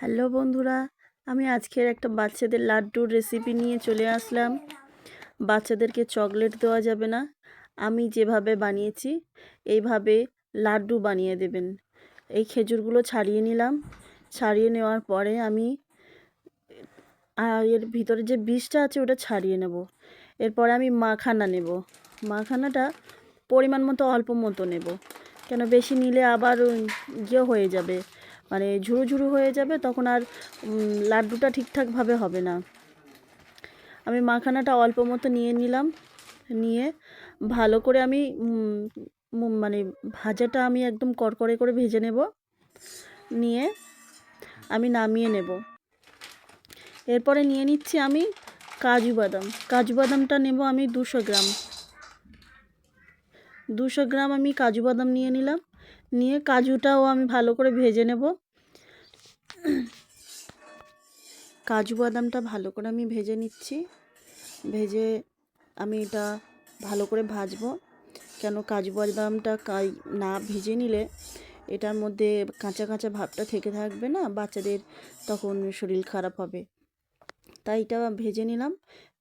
Hello বন্ধুরা, আমি আজকের একটা বাচ্চাদের লাড্ডুর রেসিপি নিয়ে চলে আসলাম। বাচ্চাদেরকে চকলেট দেওয়া যাবে না। আমি যেভাবে বানিয়েছি এইভাবে লাড্ডু বানিয়ে দেবেন। এই খেজুরগুলো ছাড়িয়ে নিলাম। ছাড়িয়ে নেওয়ার পরে আমি এর ভিতরে যে বীজটা আছে ওটা ছাড়িয়ে নেব। এরপরে আমি মাখানা নেব। মাখানাটা পরিমাণ মতো অল্প মতো নেব, কেন বেশি নিলে আবার ইয়ে হয়ে যাবে, মানে ঝুরু ঝুরু হয়ে যাবে, তখন আর লাড্ডুটা ঠিকঠাকভাবে হবে না। আমি মাখানাটা অল্প মতো নিয়ে নিলাম। নিয়ে ভালো করে আমি মানে ভাজাটা আমি একদম কড়কড়ে করে ভেজে নেব। নিয়ে আমি নামিয়ে নেব। এরপরে নিয়ে নিচ্ছি আমি কাজু বাদাম। কাজু বাদামটা নেব আমি 200 গ্রাম আমি কাজু বাদাম নিয়ে নিলাম। নিয়ে কাজুটাও আমি ভালো করে ভেজে নেব। কাজু বাদামটা ভালো করে আমি ভেজে নিচ্ছি। ভেজে আমি এটা ভালো করে ভাজবো, কেন কাজু বাদামটা না ভেজে নিলে এটার মধ্যে কাঁচা কাঁচা ভাবটা থেকে থাকবে না, বাচ্চাদের তখন শরীর খারাপ হবে। তাই এটা ভেজে নিলাম।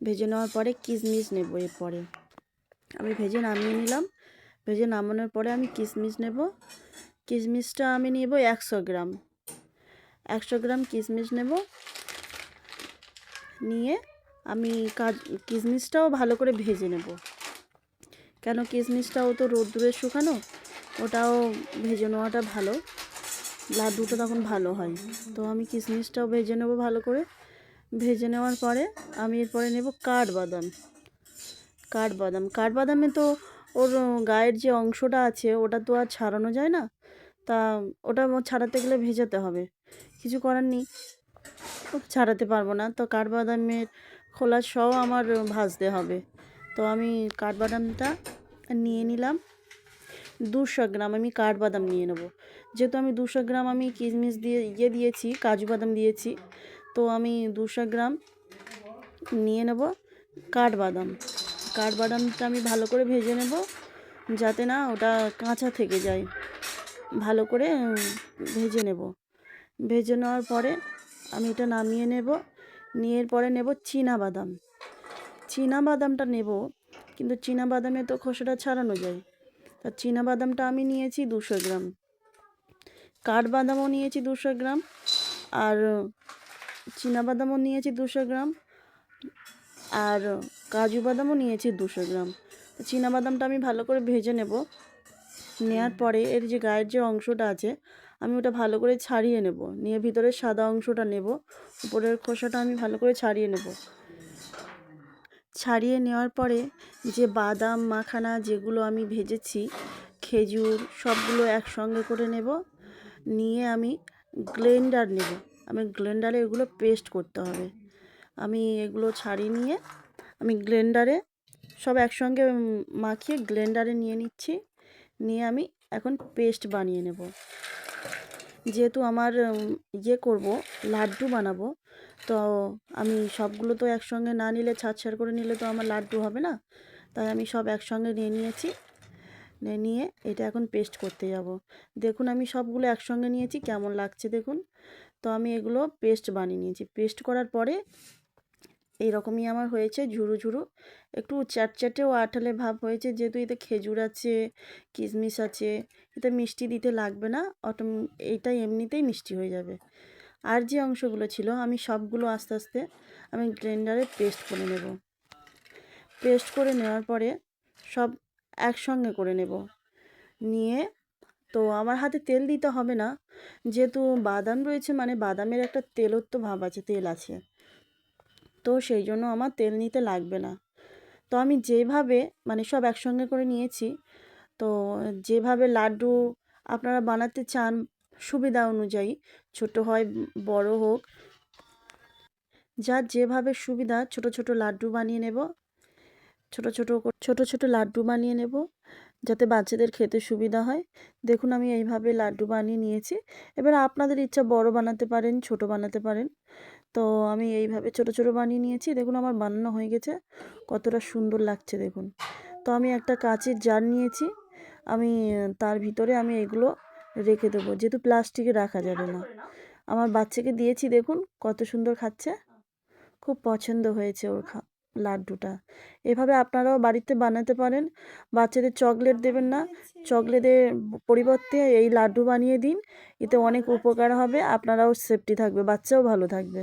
ভেজে নেওয়ার পরে কিশমিশ নেব। এরপরে আমি ভেজে নামিয়ে নিলাম। ভেজে নামানোর পরে আমি কিশমিশ নেব। কিশমিশটা আমি নেব 100 গ্রাম। 100 গ্রাম কিশমিশ নেব। নিয়ে আমি কিশমিশটাও ভালো করে ভেজে নেব, কেন কিশমিশটাও তো রোদ্দুরে শুকানো, ওটাও ভেজে নেওয়াটা ভালো, লাড্ডুটা তখন ভালো হয়। তো আমি কিশমিশটাও ভেজে নেব ভালো করে। ভেজে নেওয়ার পরে আমি এরপরে নেব কাঠবাদাম। কাঠবাদামে তো ওর গায়ের যে অংশটা আছে ওটা তো আর ছাড়ানো যায় না, তা ওটা ছাড়াতে গেলে ভেজাতে হবে, কিছু করার নেই, ছাড়াতে পারবো না। তো কাঠবাদামের খোলা সহ আমার ভাজতে হবে। তো আমি কাঠবাদামটা নিয়ে নিলাম 200 গ্রাম। আমি কাঠবাদাম নিয়ে নেব, যেহেতু আমি 200 গ্রাম আমি কিশমিশ দিয়ে দিয়েছি, কাজু বাদাম দিয়েছি, তো আমি 200 গ্রাম নিয়ে নেব কাঠবাদাম। কাঠবাদামটা আমি ভালো করে ভেজে নেব, যাতে না ওটা কাঁচা থেকে যায়। ভালো করে ভেজে নেব। ভেজে নেওয়ার পরে আমি এটা নামিয়ে নেব। নিয়ে পরে নেব বাদামটা নেব, কিন্তু বাদামে তো খোসাটা ছাড়ানো যায়। তা বাদামটা আমি নিয়েছি 200 গ্রাম। কাঠবাদামও নিয়েছি 200 গ্রাম, আর বাদামও নিয়েছি 200 গ্রাম, আর কাজু বাদামও নিয়েছি 200 গ্রাম। বাদামটা আমি ভালো করে ভেজে নেব। নেওয়ার পরে এর যে গায়ের যে অংশটা আছে আমি ওটা ভালো করে ছাড়িয়ে নেব। নিয়ে ভিতরের সাদা অংশটা নেব, উপরের খোসাটা আমি ভালো করে ছাড়িয়ে নেব। ছাড়িয়ে নেওয়ার পরে যে বাদাম মাখানা যেগুলো আমি ভেজেছি, খেজুর, সবগুলো একসঙ্গে করে নেব। নিয়ে আমি গ্রাইন্ডার নেব। আমি গ্রাইন্ডারে এগুলো পেস্ট করতে হবে। আমি এগুলো ছাড়িয়ে নিয়ে আমি গ্রাইন্ডারে সব একসঙ্গে মাখিয়ে গ্রাইন্ডারে নিয়ে নিচ্ছি। নিয়ে আমি এখন পেস্ট বানিয়ে নেব। যেহেতু আমার করব, লাড্ডু বানাবো, তো আমি সবগুলো তো একসঙ্গে না নিলে, ছাড় করে নিলে তো আমার লাড্ডু হবে না। তাই আমি সব একসঙ্গে নিয়ে নিয়েছি। নিয়ে এটা এখন পেস্ট করতে যাব। দেখুন আমি সবগুলো একসঙ্গে নিয়েছি, কেমন লাগছে দেখুন। তো আমি এগুলো পেস্ট বানিয়ে নিয়েছি। পেস্ট করার পরে এইরকমই আমার হয়েছে, ঝুরু ঝুরু, একটু চ্যাটচ্যাটেও আঠালে ভাব হয়েছে। যেহেতু এতে খেজুর আছে, কিশমিশ আছে, এতে মিষ্টি দিতে লাগবে না, এইটাই এমনিতেই মিষ্টি হয়ে যাবে। আর যে অংশগুলো ছিল আমি সবগুলো আস্তে আস্তে আমি গ্রাইন্ডারে পেস্ট করে নেব। পেস্ট করে নেওয়ার পরে সব একসঙ্গে করে নেব। নিয়ে তো আমার হাতে তেল দিতে হবে না, যেহেতু বাদাম রয়েছে, মানে বাদামের একটা তেলত্ব ভাব আছে, তেল আছে, তো সেই জন্য আমার তেল নিতে লাগবে না। তো আমি যেভাবে মানে সব একসঙ্গে করে নিয়েছি, তো যেভাবে লাড্ডু আপনারা বানাতে চান সুবিধা অনুযায়ী, ছোট হয় বড় হোক, যার যেভাবে সুবিধা ছোট ছোট লাড্ডু বানিয়ে নেব। ছোট ছোট লাড্ডু বানিয়ে নেব, যাতে বাচ্চাদের খেতে সুবিধা হয়। দেখুন আমি এইভাবে লাড্ডু বানিয়ে নিয়েছি। এবার আপনাদের ইচ্ছা বড় বানাতে পারেন, ছোট বানাতে পারেন। তো আমি এইভাবে ছোট ছোট বানিয়ে নিয়েছি। দেখুন আমার বানানো হয়ে গেছে, কতটা সুন্দর লাগছে দেখুন। তো আমি একটা কাঁচের জার নিয়েছি, আমি তার ভিতরে আমি এগুলো রেখে দেবো, যেহেতু প্লাস্টিকে রাখা যাবে না। আমার বাচ্চাকে দিয়েছি, দেখুন কত সুন্দর খাচ্ছে, খুব পছন্দ হয়েছে ওর লাড্ডুটা। এভাবে আপনারাও বাড়িতে বানাতে পারেন। বাচ্চাদের চকলেট দেবেন না, চকলেটের পরিবর্তে এই লাড্ডু বানিয়ে দিন, এতে অনেক উপকার হবে, আপনারাও সেফটি থাকবে, বাচ্চাও ভালো থাকবে।